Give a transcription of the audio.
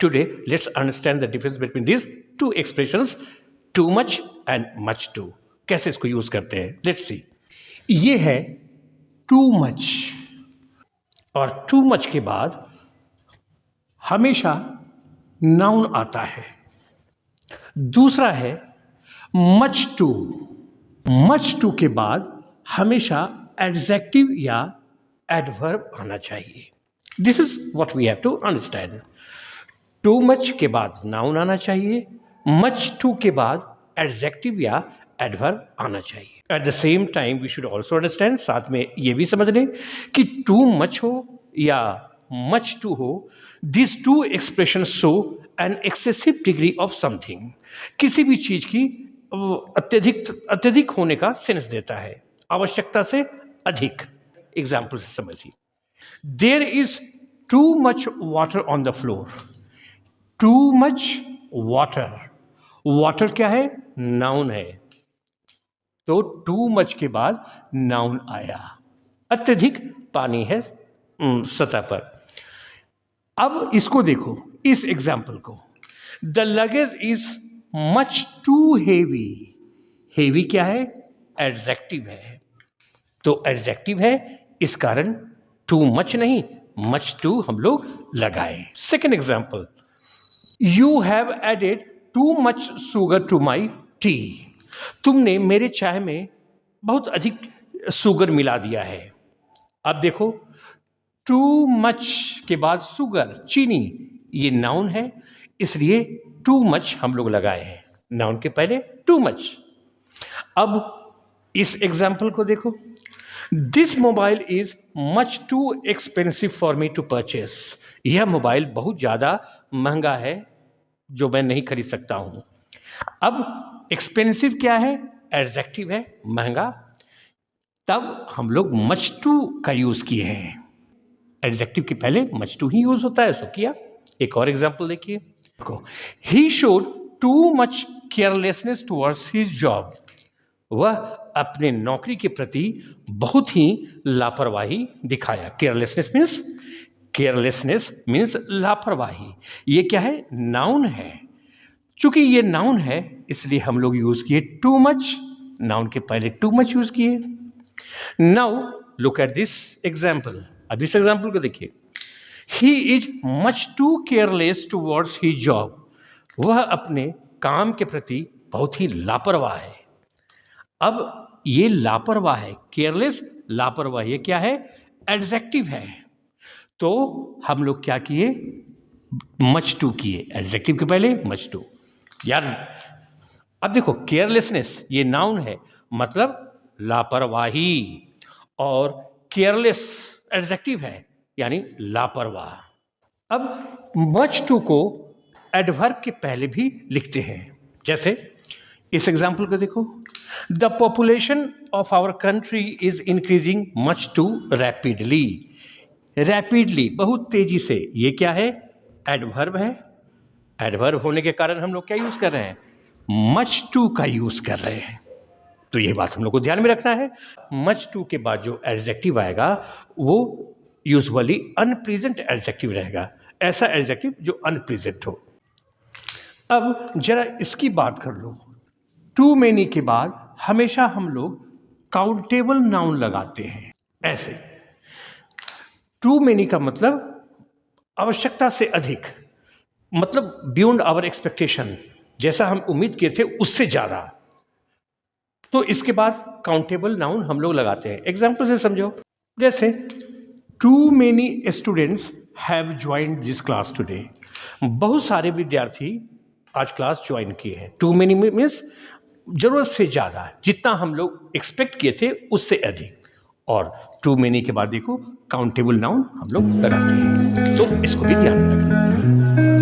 Today, let's understand the difference between these two expressions, too much and much too. कैसे इसको use करते हैं? Let's see. ये है too much और too much के बाद हमेशा नाउन आता है। दूसरा है much too। much too के बाद हमेशा एडजेक्टिव या एडवर्ब आना चाहिए। This is what we have to understand. Too much के बाद नाउन आना चाहिए, मच टू के बाद एडजेक्टिव या एडवर्ब आना चाहिए। At the same time we should also understand, साथ में ये भी समझ लें कि टू मच हो या मच टू हो, this two expression show an excessive degree of something. किसी भी चीज की अत्यधिक होने का सेंस देता है, आवश्यकता से अधिक। एग्जाम्पल से समझिए, there is too much water on the floor. Too much water, water क्या है? नाउन है, तो टू मच के बाद नाउन आया। अत्यधिक पानी है सतह पर। अब इसको देखो, इस एग्जाम्पल को, the luggage is much too heavy. Heavy क्या है? एडजेक्टिव है, तो एडजेक्टिव है, इस कारण टू मच नहीं मच टू हम लोग लगाए। Second example, you have added too much sugar to my tea. तुमने मेरे चाय में बहुत अधिक शुगर मिला दिया है। अब देखो, टू मच के बाद शुगर, चीनी, ये नाउन है, इसलिए टू मच हम लोग लगाए हैं, नाउन के पहले टू मच। अब इस एग्जाम्पल को देखो, this mobile is much too expensive for me to purchase. यह मोबाइल बहुत ज़्यादा महंगा है जो मैं नहीं खरीद सकता हूँ। अब एक्सपेंसिव क्या है? एडजेक्टिव है, महंगा, तब हम लोग मच टू का यूज किए हैं। एडजेक्टिव के पहले मच टू ही यूज होता है, सो किया। एक और एग्जाम्पल देखिए, he showed too much carelessness towards his job. वह अपने नौकरी के प्रति बहुत ही लापरवाही दिखाया। केयरलेसनेस मीन्स लापरवाही। ये क्या है? नाउन है। चूंकि ये नाउन है इसलिए हम लोग यूज किए टू मच, नाउन के पहले टू मच यूज किए। Now look at this example. अब इस एग्जाम्पल को देखिए, he is much too careless towards his job. वह अपने काम के प्रति बहुत ही लापरवाह है। अब ये लापरवाह है, केयरलेस, लापरवाह, ये क्या है? एडजेक्टिव है, तो हम लोग क्या किए? मच टू किए, एडजेक्टिव के पहले मच टू। यार अब देखो, केयरलेसनेस ये नाउन है, मतलब लापरवाही, और केयरलेस एडजेक्टिव है, यानी लापरवाह। अब मच टू को एडवर्ब के पहले भी लिखते हैं, जैसे इस एग्जाम्पल को देखो, the population of our country is increasing much too rapidly. Rapidly, बहुत तेजी से, ये क्या है? एडवर्ब है। एडवर्ब होने के कारण हम लोग क्या यूज कर रहे हैं? मच टू का यूज कर रहे हैं। तो ये बात हम लोग को ध्यान में रखना है। मच टू के बाद जो एडजेक्टिव आएगा वो यूजुअली अनप्लीजेंट एडजेक्टिव रहेगा, ऐसा एडजेक्टिव जो अनप्लीजेंट हो। अब जरा इसकी बात कर लो, टू मेनी के बाद हमेशा हम लोग काउंटेबल नाउन लगाते हैं। ऐसे टू मेनी का मतलब आवश्यकता से अधिक, मतलब बियॉन्ड आवर एक्सपेक्टेशन, जैसा हम उम्मीद किए थे उससे ज़्यादा, तो इसके बाद काउंटेबल नाउन हम लोग लगाते हैं। एग्जाम्पल से समझो, जैसे too many students have joined this class today. बहुत सारे विद्यार्थी आज क्लास ज्वाइन किए हैं। टू मेनी मीन्स जरूरत से ज़्यादा, जितना हम लोग एक्सपेक्ट किए थे उससे अधिक। और टू मेनी के बाद देखो काउंटेबल नाउन हम लोग लगाते हैं, तो इसको भी ध्यान में रखना।